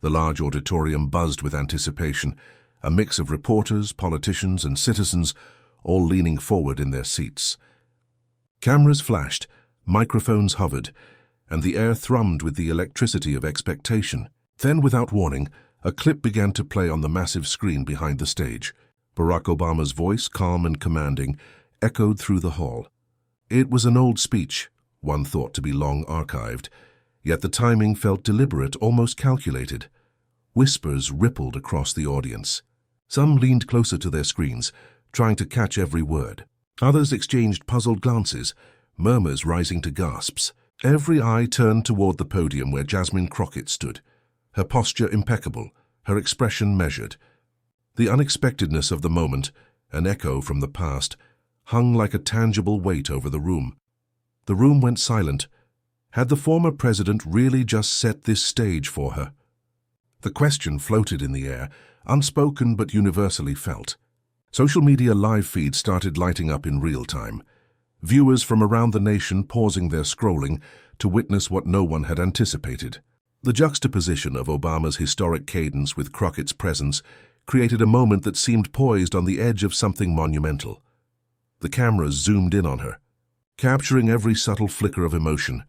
The large auditorium buzzed with anticipation, a mix of reporters, politicians, and citizens, all leaning forward in their seats. Cameras flashed, microphones hovered, and the air thrummed with the electricity of expectation. Then, without warning, a clip began to play on the massive screen behind the stage. Barack Obama's voice, calm and commanding, echoed through the hall. It was an old speech, one thought to be long archived, yet the timing felt deliberate, almost calculated. Whispers rippled across the audience. Some leaned closer to their screens, trying to catch every word. Others exchanged puzzled glances, murmurs rising to gasps. Every eye turned toward the podium where Jasmine Crockett stood, her posture impeccable, her expression measured. The unexpectedness of the moment, an echo from the past, hung like a tangible weight over the room. The room went silent. Had the former president really just set this stage for her? The question floated in the air, unspoken but universally felt. Social media live feeds started lighting up in real time, viewers from around the nation pausing their scrolling to witness what no one had anticipated. The juxtaposition of Obama's historic cadence with Crockett's presence created a moment that seemed poised on the edge of something monumental. The cameras zoomed in on her, capturing every subtle flicker of emotion,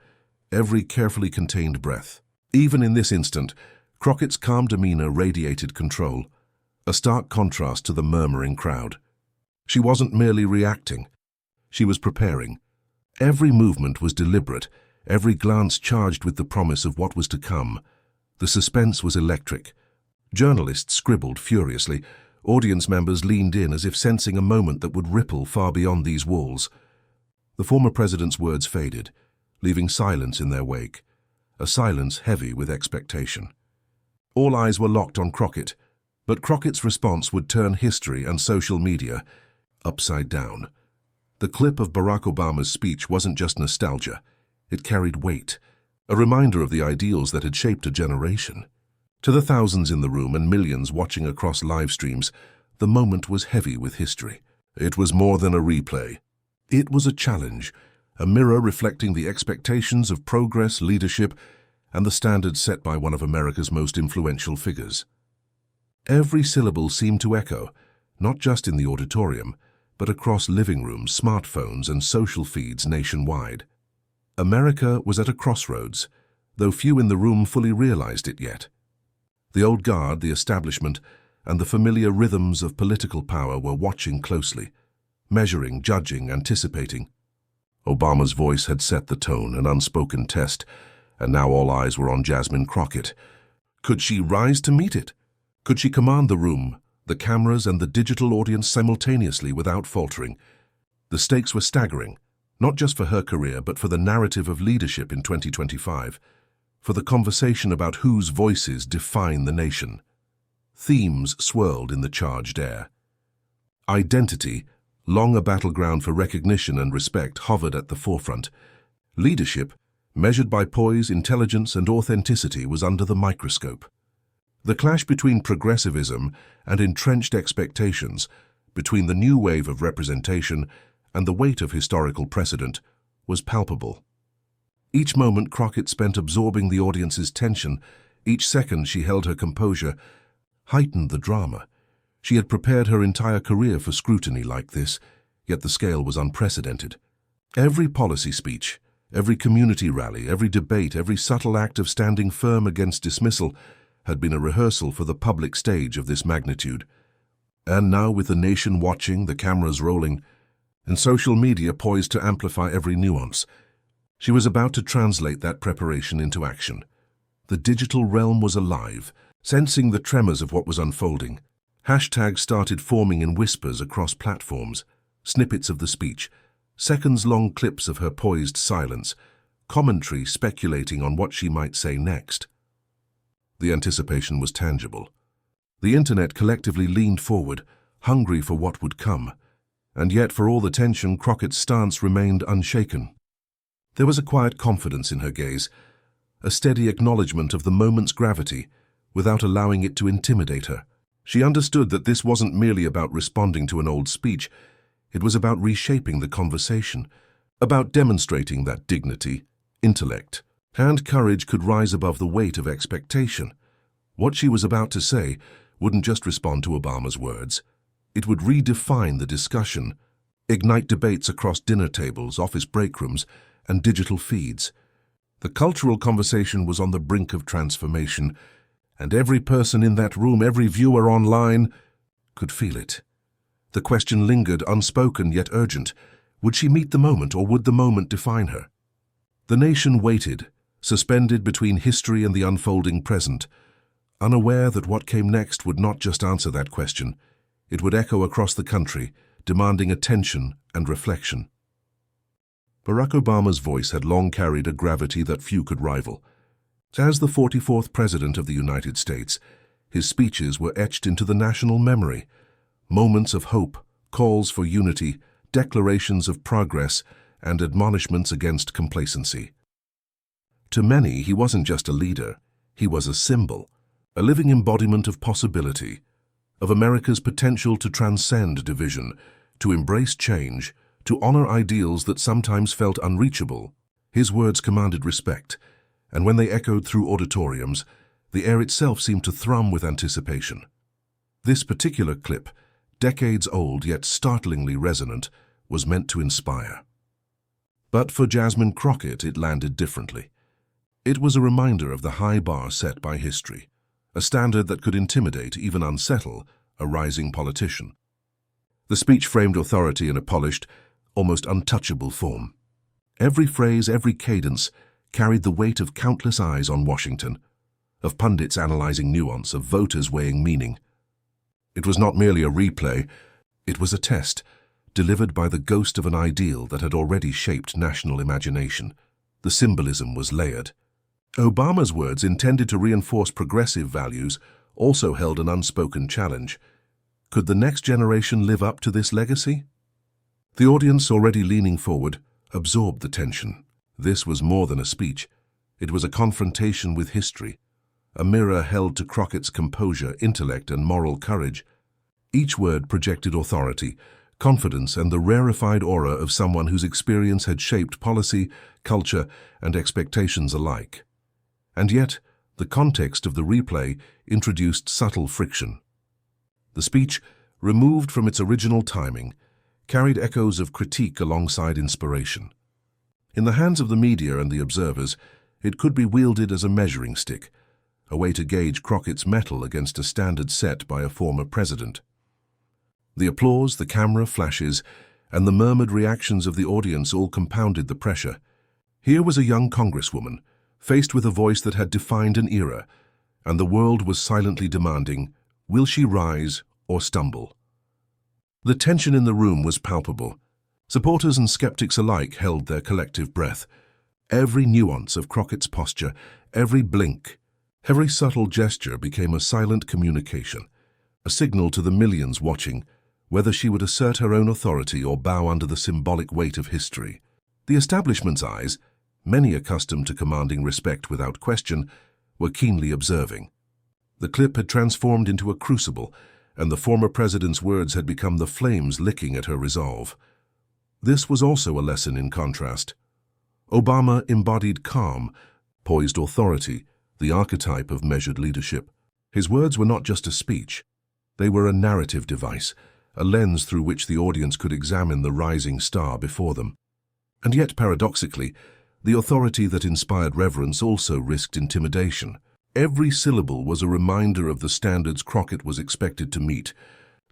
every carefully contained breath. Even in this instant, Crockett's calm demeanor radiated control, a stark contrast to the murmuring crowd. She wasn't merely reacting. She was preparing. Every movement was deliberate, every glance charged with the promise of what was to come. The suspense was electric. Journalists scribbled furiously. Audience members leaned in as if sensing a moment that would ripple far beyond these walls. The former president's words faded, leaving silence in their wake, a silence heavy with expectation. All eyes were locked on Crockett, but Crockett's response would turn history and social media upside down. The clip of Barack Obama's speech wasn't just nostalgia. It carried weight, a reminder of the ideals that had shaped a generation. To the thousands in the room and millions watching across live streams, the moment was heavy with history. It was more than a replay. It was a challenge, a mirror reflecting the expectations of progress, leadership, and the standards set by one of America's most influential figures. Every syllable seemed to echo, not just in the auditorium, but across living rooms, smartphones, and social feeds nationwide. America was at a crossroads, though few in the room fully realized it yet. The old guard, the establishment, and the familiar rhythms of political power were watching closely, measuring, judging, anticipating. Obama's voice had set the tone, an unspoken test, and now all eyes were on Jasmine Crockett. Could she rise to meet it? Could she command the room, the cameras, and the digital audience simultaneously without faltering? The stakes were staggering, not just for her career, but for the narrative of leadership in 2025, for the conversation about whose voices define the nation. Themes swirled in the charged air. Identity, long a battleground for recognition and respect, hovered at the forefront. Leadership, measured by poise, intelligence, and authenticity, was under the microscope. The clash between progressivism and entrenched expectations, between the new wave of representation and the weight of historical precedent, was palpable. Each moment Crockett spent absorbing the audience's tension, each second she held her composure, heightened the drama. She had prepared her entire career for scrutiny like this, yet the scale was unprecedented. Every policy speech, every community rally, every debate, every subtle act of standing firm against dismissal had been a rehearsal for the public stage of this magnitude. And now, with the nation watching, the cameras rolling, and social media poised to amplify every nuance, she was about to translate that preparation into action. The digital realm was alive, sensing the tremors of what was unfolding. Hashtags started forming in whispers across platforms, snippets of the speech, seconds-long clips of her poised silence, commentary speculating on what she might say next. The anticipation was tangible. The internet collectively leaned forward, hungry for what would come. And yet, for all the tension, Crockett's stance remained unshaken. There was a quiet confidence in her gaze, a steady acknowledgement of the moment's gravity, without allowing it to intimidate her. She understood that this wasn't merely about responding to an old speech. It was about reshaping the conversation, about demonstrating that dignity, intellect, and courage could rise above the weight of expectation. What she was about to say wouldn't just respond to Obama's words. It would redefine the discussion, ignite debates across dinner tables, office break rooms, and digital feeds. The cultural conversation was on the brink of transformation, and every person in that room, every viewer online, could feel it. The question lingered, unspoken yet urgent. Would she meet the moment, or would the moment define her? The nation waited, suspended between history and the unfolding present, unaware that what came next would not just answer that question. It would echo across the country, demanding attention and reflection. Barack Obama's voice had long carried a gravity that few could rival. As the 44th President of the United States, his speeches were etched into the national memory. Moments of hope, calls for unity, declarations of progress, and admonishments against complacency. To many, he wasn't just a leader. He was a symbol, a living embodiment of possibility, of America's potential to transcend division, to embrace change, to honor ideals that sometimes felt unreachable. His words commanded respect, and when they echoed through auditoriums, the air itself seemed to thrum with anticipation. This particular clip, decades old yet startlingly resonant, was meant to inspire. But for Jasmine Crockett, it landed differently. It was a reminder of the high bar set by history, a standard that could intimidate, even unsettle, a rising politician. The speech framed authority in a polished, almost untouchable form. Every phrase, every cadence, carried the weight of countless eyes on Washington, of pundits analyzing nuance, of voters weighing meaning. It was not merely a replay, it was a test, delivered by the ghost of an ideal that had already shaped national imagination. The symbolism was layered. Obama's words, intended to reinforce progressive values, also held an unspoken challenge. Could the next generation live up to this legacy? The audience, already leaning forward, absorbed the tension. This was more than a speech. It was a confrontation with history, a mirror held to Crockett's composure, intellect, and moral courage. Each word projected authority, confidence, and the rarefied aura of someone whose experience had shaped policy, culture, and expectations alike. And yet, the context of the replay introduced subtle friction. The speech, removed from its original timing, carried echoes of critique alongside inspiration. In the hands of the media and the observers, it could be wielded as a measuring stick, a way to gauge Crockett's mettle against a standard set by a former president. The applause, the camera flashes, and the murmured reactions of the audience all compounded the pressure. Here was a young Congresswoman, faced with a voice that had defined an era, and the world was silently demanding, will she rise or stumble? The tension in the room was palpable. Supporters and skeptics alike held their collective breath. Every nuance of Crockett's posture, every blink, every subtle gesture became a silent communication, a signal to the millions watching, whether she would assert her own authority or bow under the symbolic weight of history. The establishment's eyes, many accustomed to commanding respect without question, were keenly observing. The clip had transformed into a crucible, and the former president's words had become the flames licking at her resolve. This was also a lesson in contrast. Obama embodied calm, poised authority, the archetype of measured leadership. His words were not just a speech. They were a narrative device, a lens through which the audience could examine the rising star before them. And yet, paradoxically, the authority that inspired reverence also risked intimidation. Every syllable was a reminder of the standards Crockett was expected to meet,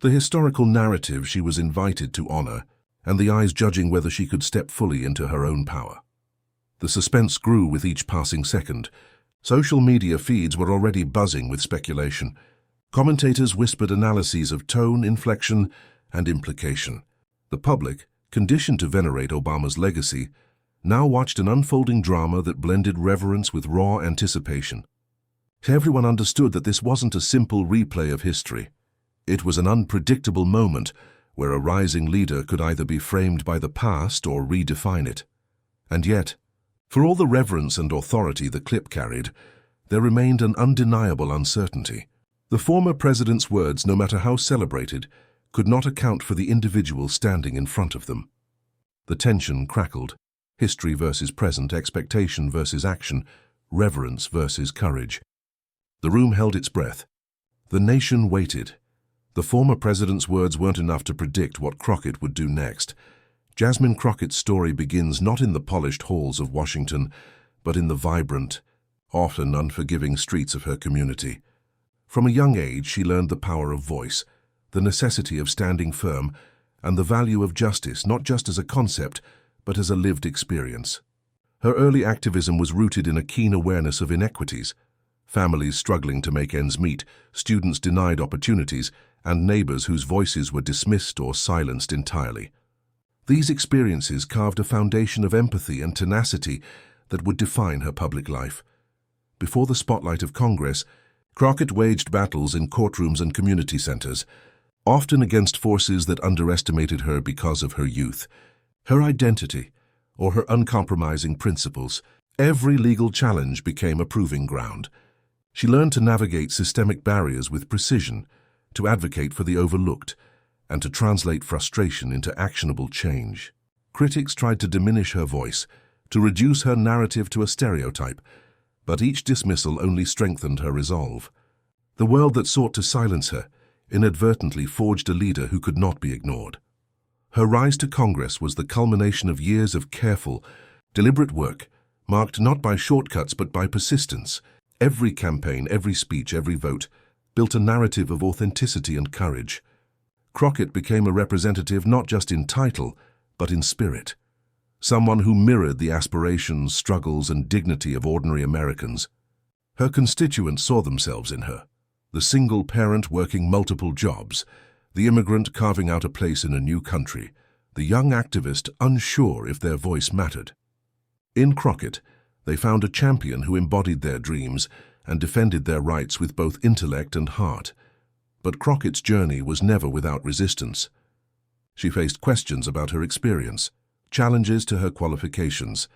the historical narrative she was invited to honor, and the eyes judging whether she could step fully into her own power. The suspense grew with each passing second. Social media feeds were already buzzing with speculation. Commentators whispered analyses of tone, inflection, and implication. The public, conditioned to venerate Obama's legacy, now watched an unfolding drama that blended reverence with raw anticipation. Everyone understood that this wasn't a simple replay of history. It was an unpredictable moment where a rising leader could either be framed by the past or redefine it. And yet, for all the reverence and authority the clip carried, there remained an undeniable uncertainty. The former president's words, no matter how celebrated, could not account for the individual standing in front of them. The tension crackled. History versus present, expectation versus action, reverence versus courage. The room held its breath. The nation waited. The former president's words weren't enough to predict what Crockett would do next. Jasmine Crockett's story begins not in the polished halls of Washington, but in the vibrant, often unforgiving streets of her community. From a young age, she learned the power of voice, the necessity of standing firm, and the value of justice, not just as a concept, but as a lived experience. Her early activism was rooted in a keen awareness of inequities: families struggling to make ends meet, students denied opportunities, and neighbors whose voices were dismissed or silenced entirely. These experiences carved a foundation of empathy and tenacity that would define her public life. Before the spotlight of Congress, Crockett waged battles in courtrooms and community centers, often against forces that underestimated her because of her youth, her identity, or her uncompromising principles. Every legal challenge became a proving ground. She learned to navigate systemic barriers with precision, to advocate for the overlooked, and to translate frustration into actionable change. Critics tried to diminish her voice, to reduce her narrative to a stereotype, but each dismissal only strengthened her resolve. The world that sought to silence her inadvertently forged a leader who could not be ignored. Her rise to Congress was the culmination of years of careful, deliberate work, marked not by shortcuts but by persistence. Every campaign, every speech, every vote built a narrative of authenticity and courage. Crockett became a representative not just in title, but in spirit. Someone who mirrored the aspirations, struggles, and dignity of ordinary Americans. Her constituents saw themselves in her: the single parent working multiple jobs, the immigrant carving out a place in a new country, the young activist unsure if their voice mattered. In Crockett, they found a champion who embodied their dreams and defended their rights with both intellect and heart. But Crockett's journey was never without resistance. She faced questions about her experience, challenges to her qualifications,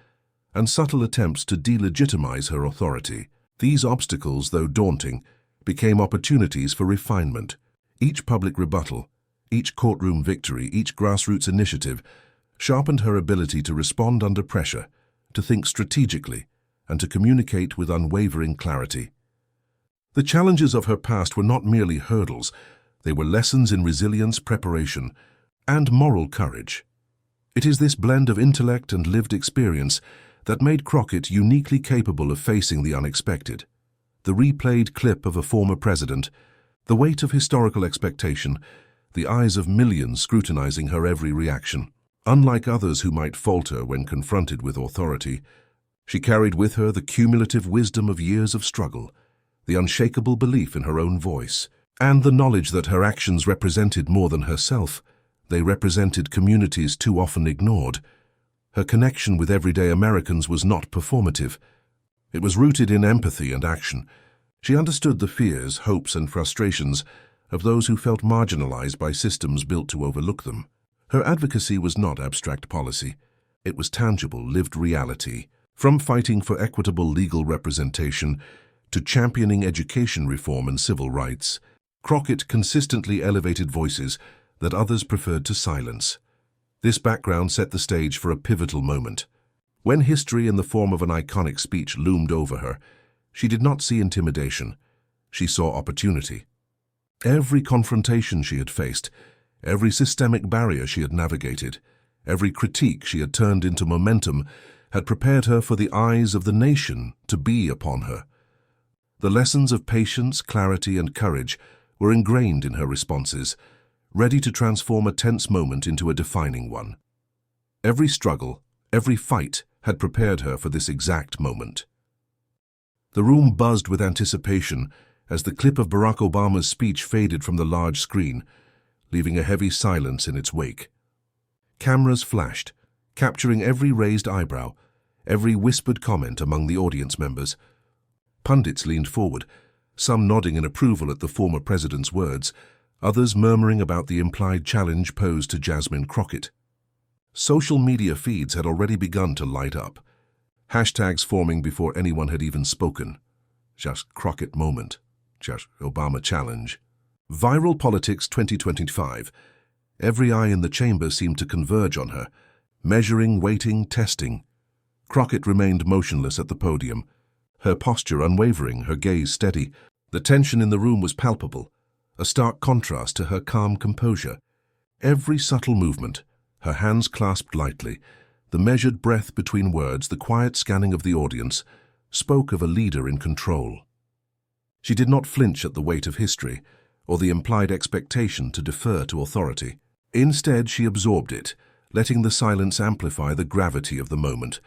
and subtle attempts to delegitimize her authority. These obstacles, though daunting, became opportunities for refinement. Each public rebuttal, each courtroom victory, each grassroots initiative sharpened her ability to respond under pressure, to think strategically, and to communicate with unwavering clarity. The challenges of her past were not merely hurdles, they were lessons in resilience, preparation, and moral courage. It is this blend of intellect and lived experience that made Crockett uniquely capable of facing the unexpected. The replayed clip of a former president, the weight of historical expectation, the eyes of millions scrutinizing her every reaction. Unlike others who might falter when confronted with authority, she carried with her the cumulative wisdom of years of struggle, the unshakable belief in her own voice, and the knowledge that her actions represented more than herself. They represented communities too often ignored. Her connection with everyday Americans was not performative. It was rooted in empathy and action. She understood the fears, hopes, and frustrations of those who felt marginalized by systems built to overlook them. Her advocacy was not abstract policy. It was tangible, lived reality. From fighting for equitable legal representation to championing education reform and civil rights, Crockett consistently elevated voices that others preferred to silence. This background set the stage for a pivotal moment. When history in the form of an iconic speech loomed over her, she did not see intimidation. She saw opportunity. Every confrontation she had faced, every systemic barrier she had navigated, every critique she had turned into momentum had prepared her for the eyes of the nation to be upon her. The lessons of patience, clarity, and courage were ingrained in her responses, ready to transform a tense moment into a defining one. Every struggle, every fight had prepared her for this exact moment. The room buzzed with anticipation as the clip of Barack Obama's speech faded from the large screen, leaving a heavy silence in its wake. Cameras flashed, capturing every raised eyebrow, every whispered comment among the audience members. Pundits leaned forward, some nodding in approval at the former president's words, others murmuring about the implied challenge posed to Jasmine Crockett. Social media feeds had already begun to light up, hashtags forming before anyone had even spoken. Just Crockett moment, just Obama challenge. Viral Politics 2025. Every eye in the chamber seemed to converge on her, measuring, weighting, testing. Crockett remained motionless at the podium, her posture unwavering, her gaze steady, The tension in the room was palpable, a stark contrast to her calm composure. Every subtle movement, her hands clasped lightly, the measured breath between words, the quiet scanning of the audience, spoke of a leader in control. She did not flinch at the weight of history, or the implied expectation to defer to authority. Instead, she absorbed it, letting the silence amplify the gravity of the moment,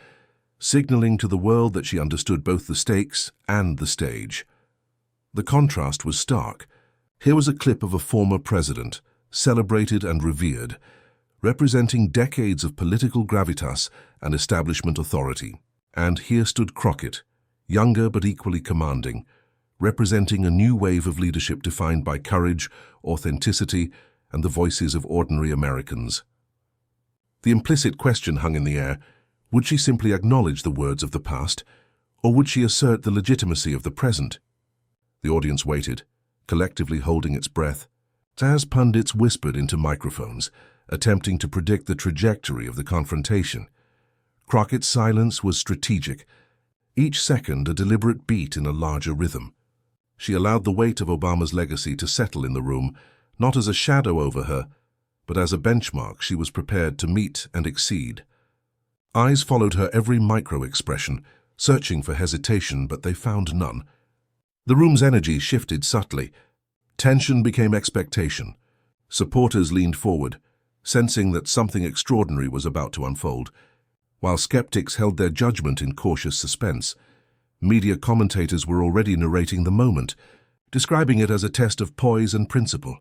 signaling to the world that she understood both the stakes and the stage. The contrast was stark. Here was a clip of a former president, celebrated and revered, representing decades of political gravitas and establishment authority. And here stood Crockett, younger but equally commanding, representing a new wave of leadership defined by courage, authenticity, and the voices of ordinary Americans. The implicit question hung in the air: would she simply acknowledge the words of the past, or would she assert the legitimacy of the present? The audience waited, collectively holding its breath, as pundits whispered into microphones, attempting to predict the trajectory of the confrontation. Crockett's silence was strategic, each second a deliberate beat in a larger rhythm. She allowed the weight of Obama's legacy to settle in the room, not as a shadow over her, but as a benchmark she was prepared to meet and exceed. Eyes followed her every micro-expression, searching for hesitation, but they found none. The room's energy shifted subtly. Tension became expectation. Supporters leaned forward, sensing that something extraordinary was about to unfold, while skeptics held their judgment in cautious suspense. Media commentators were already narrating the moment, describing it as a test of poise and principle.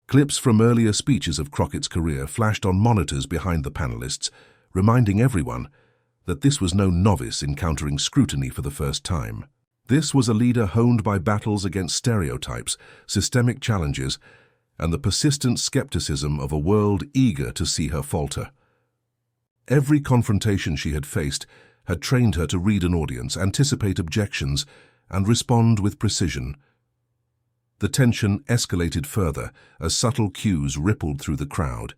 Clips from earlier speeches of Crockett's career flashed on monitors behind the panelists, reminding everyone that this was no novice encountering scrutiny for the first time. This was a leader honed by battles against stereotypes, systemic challenges, and the persistent skepticism of a world eager to see her falter. Every confrontation she had faced had trained her to read an audience, anticipate objections, and respond with precision. The tension escalated further as subtle cues rippled through the crowd.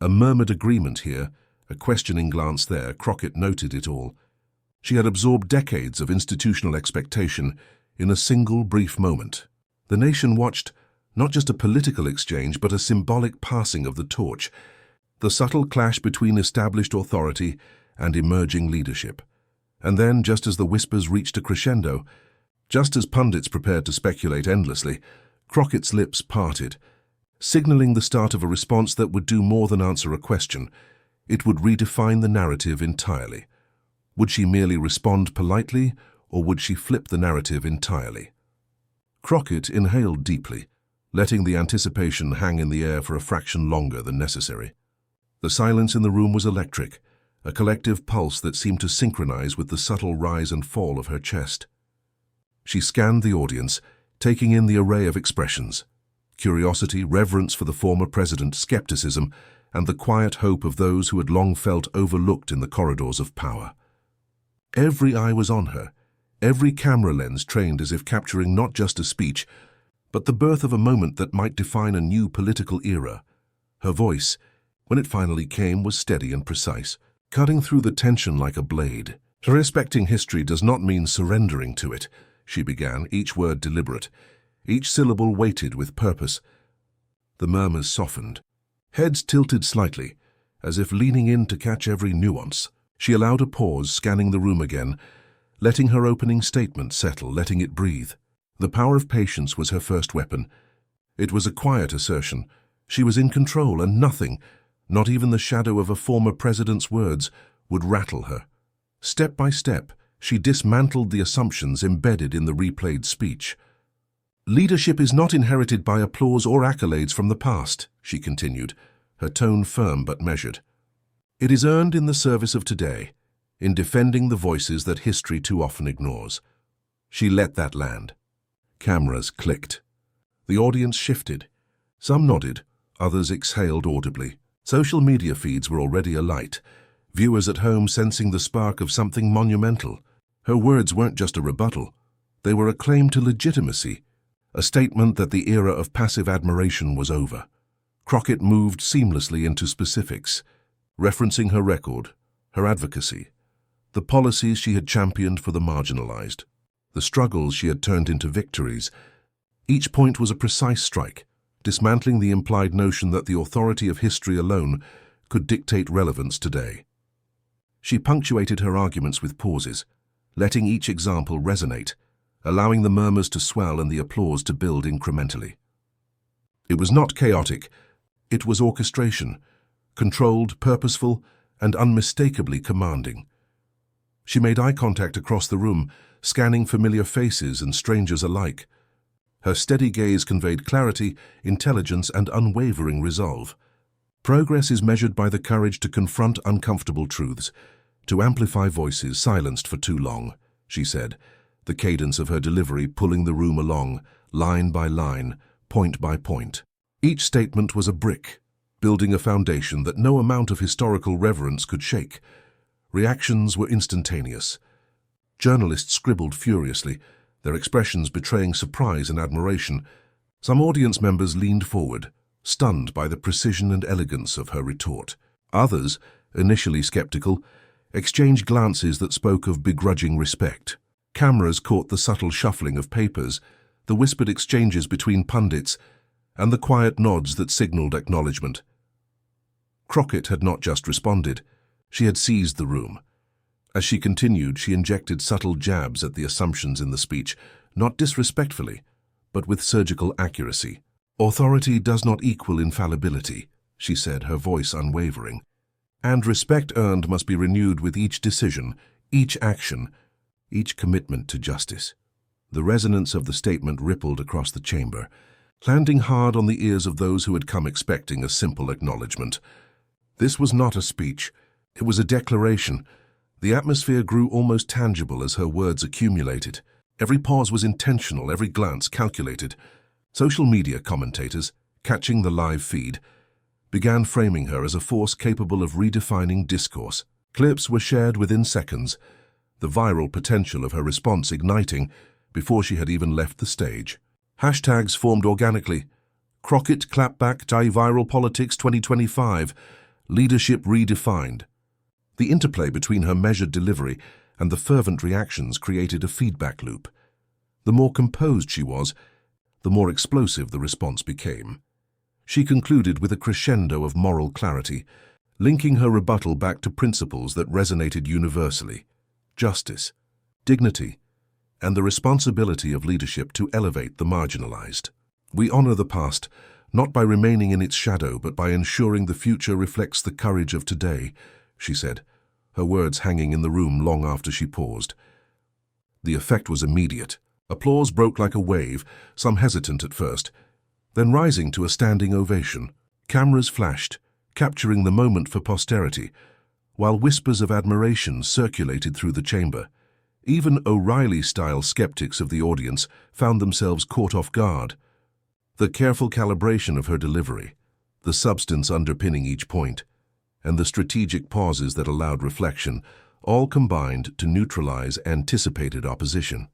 A murmured agreement here, a questioning glance there. Crockett noted it all. She had absorbed decades of institutional expectation in a single brief moment. The nation watched not just a political exchange, but a symbolic passing of the torch, the subtle clash between established authority and emerging leadership. And then, just as the whispers reached a crescendo, just as pundits prepared to speculate endlessly, Crockett's lips parted, signaling the start of a response that would do more than answer a question. It would redefine the narrative entirely. Would she merely respond politely, or would she flip the narrative entirely? Crockett inhaled deeply, letting the anticipation hang in the air for a fraction longer than necessary. The silence in the room was electric, a collective pulse that seemed to synchronize with the subtle rise and fall of her chest. She scanned the audience, taking in the array of expressions: curiosity, reverence for the former president, skepticism, and the quiet hope of those who had long felt overlooked in the corridors of power. Every eye was on her, every camera lens trained as if capturing not just a speech, but the birth of a moment that might define a new political era. Her voice, when it finally came, was steady and precise, cutting through the tension like a blade. Respecting history does not mean surrendering to it, she began, each word deliberate, each syllable weighted with purpose. The murmurs softened. Heads tilted slightly, as if leaning in to catch every nuance. She allowed a pause, scanning the room again, letting her opening statement settle, letting it breathe. The power of patience was her first weapon. It was a quiet assertion. She was in control, and nothing, not even the shadow of a former president's words, would rattle her. Step by step, she dismantled the assumptions embedded in the replayed speech. Leadership is not inherited by applause or accolades from the past, she continued, her tone firm but measured. It is earned in the service of today, in defending the voices that history too often ignores. She let that land. Cameras clicked. The audience shifted. Some nodded, others exhaled audibly. Social media feeds were already alight, viewers at home sensing the spark of something monumental. Her words weren't just a rebuttal. They were a claim to legitimacy, a statement that the era of passive admiration was over. Crockett moved seamlessly into specifics, referencing her record, her advocacy, the policies she had championed for the marginalized, the struggles she had turned into victories, Each point was a precise strike, dismantling the implied notion that the authority of history alone could dictate relevance today. She punctuated her arguments with pauses, letting each example resonate, allowing the murmurs to swell and the applause to build incrementally. It was not chaotic, it was orchestration, controlled, purposeful, and unmistakably commanding. She made eye contact across the room, scanning familiar faces and strangers alike. Her steady gaze conveyed clarity, intelligence, and unwavering resolve. Progress is measured by the courage to confront uncomfortable truths, to amplify voices silenced for too long, she said, the cadence of her delivery pulling the room along, line by line, point by point. Each statement was a brick, building a foundation that no amount of historical reverence could shake. Reactions were instantaneous. Journalists scribbled furiously, their expressions betraying surprise and admiration. Some audience members leaned forward, stunned by the precision and elegance of her retort. Others, initially skeptical, exchanged glances that spoke of begrudging respect. Cameras caught the subtle shuffling of papers, the whispered exchanges between pundits, and the quiet nods that signaled acknowledgement. Crockett had not just responded, she had seized the room. As she continued, she injected subtle jabs at the assumptions in the speech, not disrespectfully, but with surgical accuracy. "Authority does not equal infallibility," she said, her voice unwavering. "And respect earned must be renewed with each decision, each action, each commitment to justice." The resonance of the statement rippled across the chamber, landing hard on the ears of those who had come expecting a simple acknowledgement. This was not a speech, it was a declaration. The atmosphere grew almost tangible as her words accumulated. Every pause was intentional, every glance calculated. Social media commentators, catching the live feed, began framing her as a force capable of redefining discourse. Clips were shared within seconds, the viral potential of her response igniting before she had even left the stage. Hashtags formed organically. Crockett clapback to viral politics 2025. Leadership redefined. The interplay between her measured delivery and the fervent reactions created a feedback loop. The more composed she was, the more explosive the response became. She concluded with a crescendo of moral clarity, linking her rebuttal back to principles that resonated universally: justice, dignity, and the responsibility of leadership to elevate the marginalized. "We honor the past, not by remaining in its shadow, but by ensuring the future reflects the courage of today," she said, her words hanging in the room long after she paused. The effect was immediate. Applause broke like a wave, some hesitant at first, then rising to a standing ovation. Cameras flashed, capturing the moment for posterity, while whispers of admiration circulated through the chamber. Even O'Reilly-style skeptics of the audience found themselves caught off guard. The careful calibration of her delivery, the substance underpinning each point, and the strategic pauses that allowed reflection, all combined to neutralize anticipated opposition.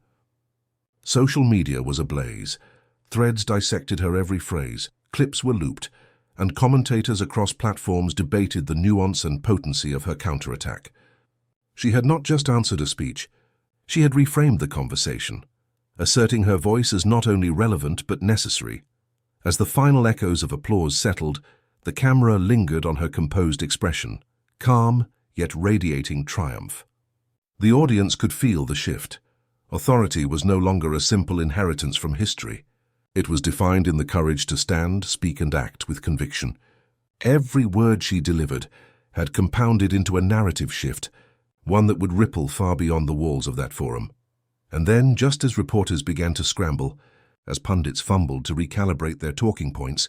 Social media was ablaze. Threads dissected her every phrase, clips were looped, and commentators across platforms debated the nuance and potency of her counterattack. She had not just answered a speech, she had reframed the conversation, asserting her voice as not only relevant but necessary. As the final echoes of applause settled, the camera lingered on her composed expression, calm yet radiating triumph. The audience could feel the shift. Authority was no longer a simple inheritance from history. It was defined in the courage to stand, speak, and act with conviction. Every word she delivered had compounded into a narrative shift, one that would ripple far beyond the walls of that forum. And then, just as reporters began to scramble, as pundits fumbled to recalibrate their talking points,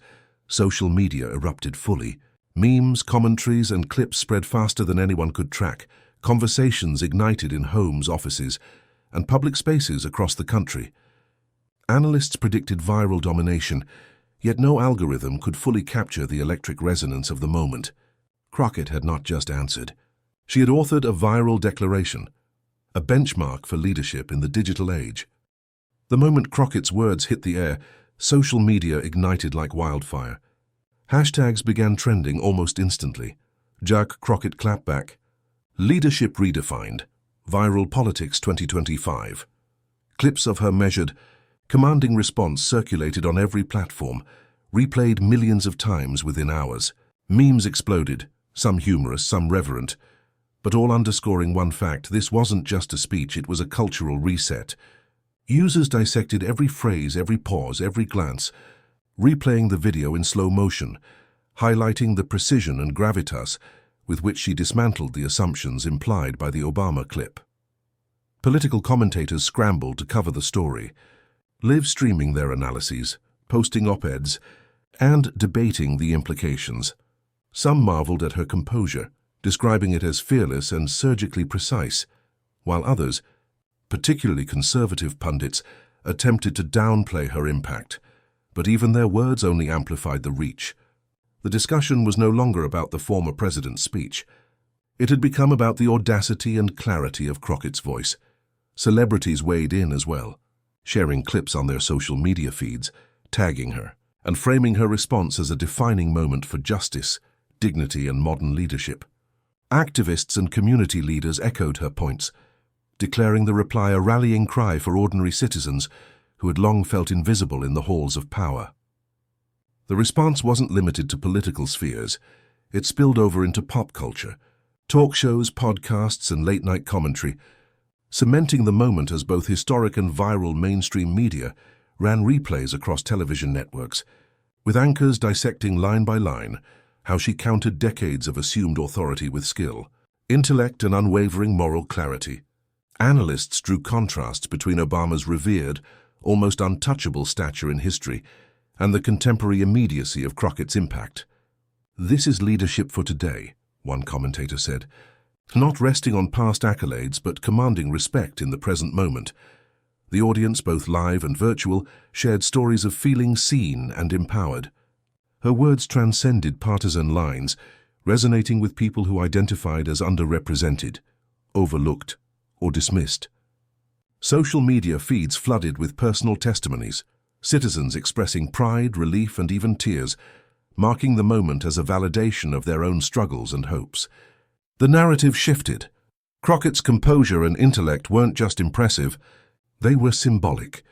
social media erupted fully. Memes, commentaries, and clips spread faster than anyone could track. Conversations ignited in homes, offices, and public spaces across the country. Analysts predicted viral domination, yet no algorithm could fully capture the electric resonance of the moment. Crockett had not just answered. She had authored a viral declaration, a benchmark for leadership in the digital age. The moment Crockett's words hit the air, social media ignited like wildfire. Hashtags began trending almost instantly. Jack Crockett clapback, leadership redefined, viral politics 2025. Clips of her measured, Commanding response circulated on every platform, replayed millions of times within hours. Memes exploded, some humorous, some reverent, but all underscoring one fact: this wasn't just a speech, it was a cultural reset. Users dissected every phrase, every pause, every glance, replaying the video in slow motion, highlighting the precision and gravitas with which she dismantled the assumptions implied by the Obama clip. Political commentators scrambled to cover the story, live streaming their analyses, posting op-eds, and debating the implications. Some marveled at her composure, describing it as fearless and surgically precise, while others, particularly conservative pundits, attempted to downplay her impact. But even their words only amplified the reach. The discussion was no longer about the former president's speech. It had become about the audacity and clarity of Crockett's voice. Celebrities weighed in as well, sharing clips on their social media feeds, tagging her, and framing her response as a defining moment for justice, dignity, and modern leadership. Activists and community leaders echoed her points, declaring the reply a rallying cry for ordinary citizens who had long felt invisible in the halls of power. The response wasn't limited to political spheres. It spilled over into pop culture, talk shows, podcasts, and late-night commentary, cementing the moment as both historic and viral mainstream media ran replays across television networks, with anchors dissecting line by line how she countered decades of assumed authority with skill, intellect, and unwavering moral clarity. Analysts drew contrasts between Obama's revered, almost untouchable stature in history and the contemporary immediacy of Crockett's impact. "This is leadership for today," one commentator said, "not resting on past accolades but commanding respect in the present moment." The audience, both live and virtual, shared stories of feeling seen and empowered. Her words transcended partisan lines, resonating with people who identified as underrepresented, overlooked, or dismissed. Social media feeds flooded with personal testimonies, citizens expressing pride, relief, and even tears, marking the moment as a validation of their own struggles and hopes. The narrative shifted. Crockett's composure and intellect weren't just impressive, they were symbolic.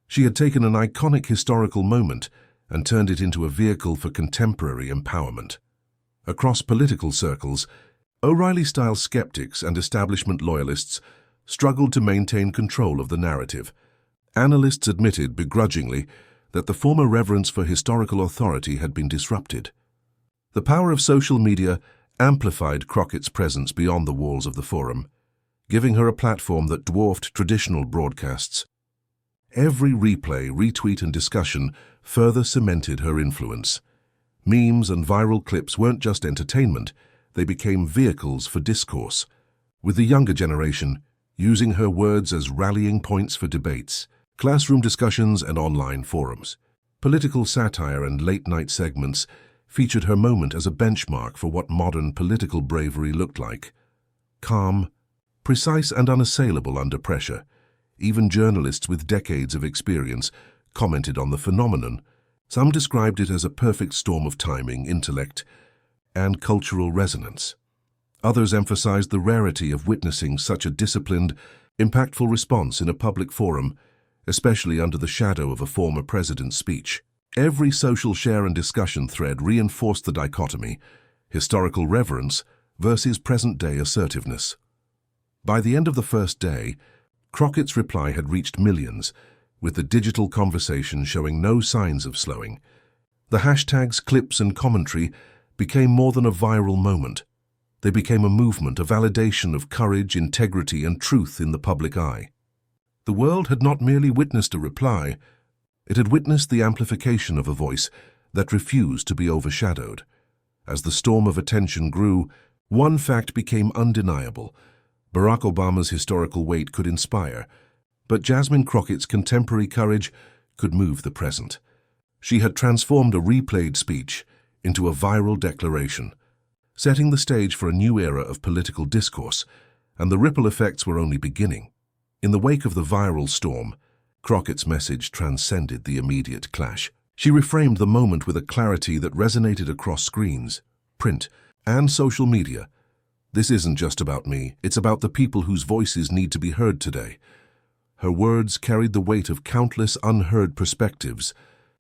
She had taken an iconic historical moment and turned it into a vehicle for contemporary empowerment. Across political circles, O'Reilly-style skeptics and establishment loyalists struggled to maintain control of the narrative. Analysts admitted begrudgingly that the former reverence for historical authority had been disrupted. The power of social media amplified Crockett's presence beyond the walls of the forum, giving her a platform that dwarfed traditional broadcasts. Every replay, retweet, and discussion further cemented her influence. Memes and viral clips weren't just entertainment, they became vehicles for discourse, with the younger generation using her words as rallying points for debates, classroom discussions, and online forums. Political satire and late-night segments featured her moment as a benchmark for what modern political bravery looked like. Calm, precise, and unassailable under pressure, even journalists with decades of experience commented on the phenomenon. Some described it as a perfect storm of timing, intellect, and cultural resonance. Others emphasized the rarity of witnessing such a disciplined, impactful response in a public forum, especially under the shadow of a former president's speech. Every social share and discussion thread reinforced the dichotomy: historical reverence versus present-day assertiveness. By the end of the first day, Crockett's reply had reached millions, with the digital conversation showing no signs of slowing. The hashtags, clips, and commentary became more than a viral moment. They became a movement, a validation of courage, integrity, and truth in the public eye. The world had not merely witnessed a reply, it had witnessed the amplification of a voice that refused to be overshadowed. As the storm of attention grew, one fact became undeniable: Barack Obama's historical weight could inspire, but Jasmine Crockett's contemporary courage could move the present. She had transformed a replayed speech into a viral declaration, setting the stage for a new era of political discourse, and the ripple effects were only beginning. In the wake of the viral storm, Crockett's message transcended the immediate clash. She reframed the moment with a clarity that resonated across screens, print, and social media. "This isn't just about me, it's about the people whose voices need to be heard today." Her words carried the weight of countless unheard perspectives,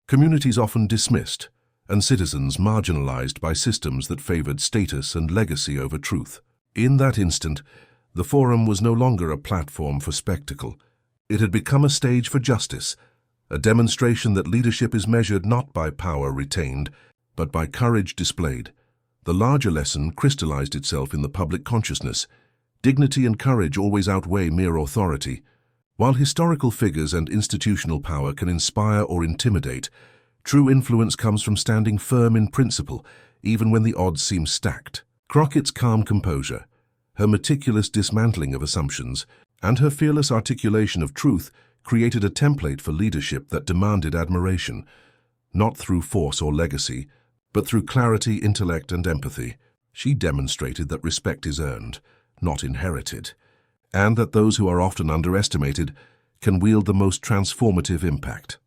communities often dismissed, and citizens marginalized by systems that favored status and legacy over truth. In that instant, the forum was no longer a platform for spectacle. It had become a stage for justice, a demonstration that leadership is measured not by power retained, but by courage displayed. The larger lesson crystallized itself in the public consciousness. Dignity and courage always outweigh mere authority. While historical figures and institutional power can inspire or intimidate, true influence comes from standing firm in principle, even when the odds seem stacked. Crockett's calm composure, her meticulous dismantling of assumptions, and her fearless articulation of truth created a template for leadership that demanded admiration, not through force or legacy, but through clarity, intellect, and empathy. She demonstrated that respect is earned, not inherited, and that those who are often underestimated can wield the most transformative impact.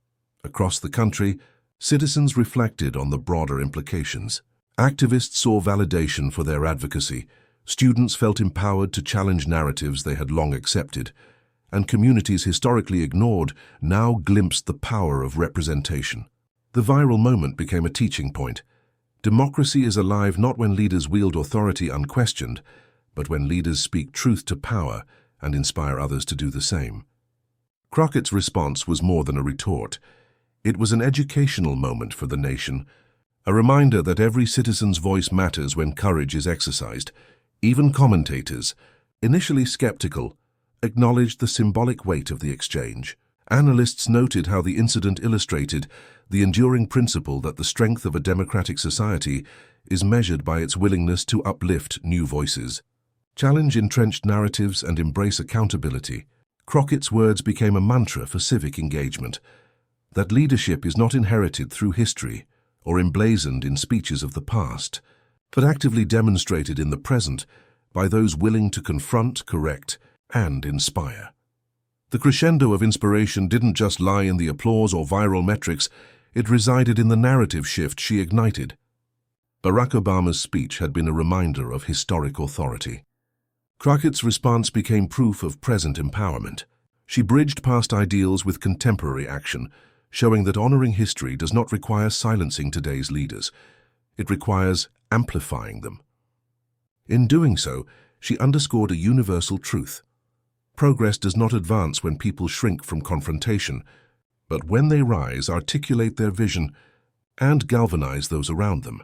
Across the country, citizens reflected on the broader implications. Activists saw validation for their advocacy, students felt empowered to challenge narratives they had long accepted, and communities historically ignored now glimpsed the power of representation. The viral moment became a teaching point. Democracy is alive not when leaders wield authority unquestioned, but when leaders speak truth to power and inspire others to do the same. Crockett's response was more than a retort. It was an educational moment for the nation, a reminder that every citizen's voice matters when courage is exercised. Even commentators, initially skeptical, acknowledged the symbolic weight of the exchange. Analysts noted how the incident illustrated the enduring principle that the strength of a democratic society is measured by its willingness to uplift new voices, challenge entrenched narratives, and embrace accountability. Crockett's words became a mantra for civic engagement, that leadership is not inherited through history or emblazoned in speeches of the past, but actively demonstrated in the present by those willing to confront, correct, and inspire. The crescendo of inspiration didn't just lie in the applause or viral metrics, it resided in the narrative shift she ignited. Barack Obama's speech had been a reminder of historic authority. Crockett's response became proof of present empowerment. She bridged past ideals with contemporary action, showing that honoring history does not require silencing today's leaders. It requires amplifying them. In doing so, she underscored a universal truth. Progress does not advance when people shrink from confrontation, but when they rise, articulate their vision, and galvanize those around them.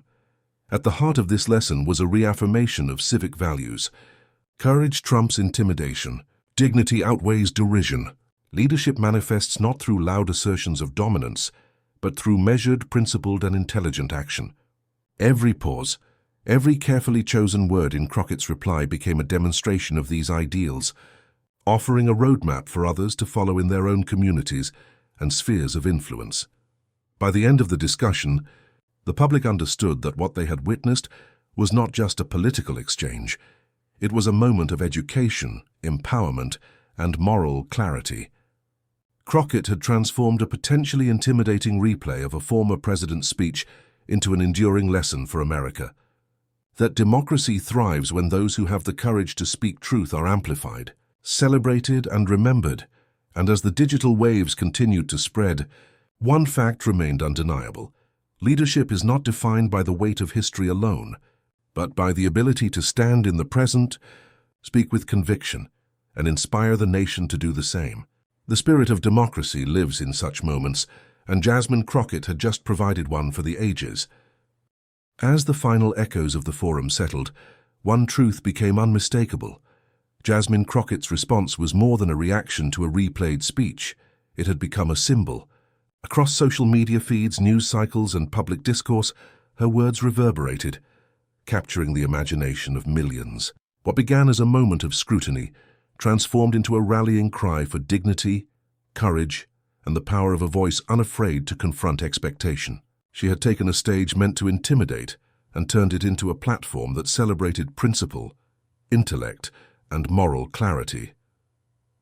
At the heart of this lesson was a reaffirmation of civic values. Courage trumps intimidation. Dignity outweighs derision. Leadership manifests not through loud assertions of dominance, but through measured, principled, and intelligent action. Every pause, every carefully chosen word in Crockett's reply became a demonstration of these ideals, offering a roadmap for others to follow in their own communities and spheres of influence. By the end of the discussion, the public understood that what they had witnessed was not just a political exchange. It was a moment of education, empowerment, and moral clarity. Crockett had transformed a potentially intimidating replay of a former president's speech into an enduring lesson for America. That democracy thrives when those who have the courage to speak truth are amplified, celebrated, and remembered. And as the digital waves continued to spread, one fact remained undeniable. Leadership is not defined by the weight of history alone, but by the ability to stand in the present, speak with conviction, and inspire the nation to do the same. The spirit of democracy lives in such moments, and Jasmine Crockett had just provided one for the ages. As the final echoes of the forum settled, one truth became unmistakable. Jasmine Crockett's response was more than a reaction to a replayed speech. It had become a symbol. Across social media feeds, news cycles, and public discourse, her words reverberated, capturing the imagination of millions. What began as a moment of scrutiny transformed into a rallying cry for dignity, courage, and the power of a voice unafraid to confront expectation. She had taken a stage meant to intimidate and turned it into a platform that celebrated principle, intellect, and moral clarity.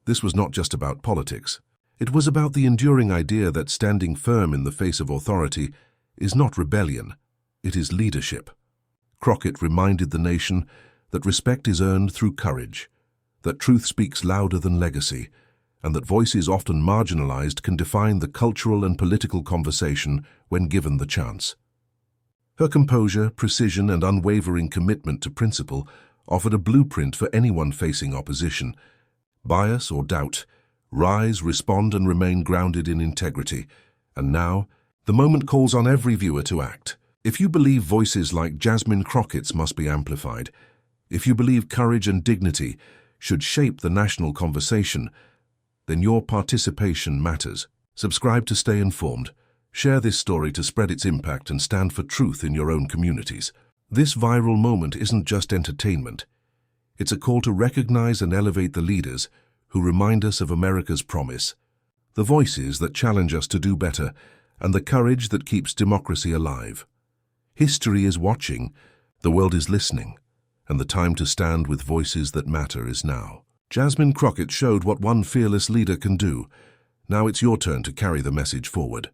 This was not just about politics. It was about the enduring idea that standing firm in the face of authority is not rebellion, it is leadership. Crockett reminded the nation that respect is earned through courage, that truth speaks louder than legacy, and that voices often marginalized can define the cultural and political conversation when given the chance. Her composure, precision, and unwavering commitment to principle offered a blueprint for anyone facing opposition. Bias or doubt, rise, respond, and remain grounded in integrity. And now, the moment calls on every viewer to act. If you believe voices like Jasmine Crockett's must be amplified, if you believe courage and dignity should shape the national conversation, then your participation matters. Subscribe to stay informed. Share this story to spread its impact and stand for truth in your own communities. This viral moment isn't just entertainment. It's a call to recognize and elevate the leaders who remind us of America's promise, the voices that challenge us to do better, and the courage that keeps democracy alive. History is watching, the world is listening, and the time to stand with voices that matter is now. Jasmine Crockett showed what one fearless leader can do. Now it's your turn to carry the message forward.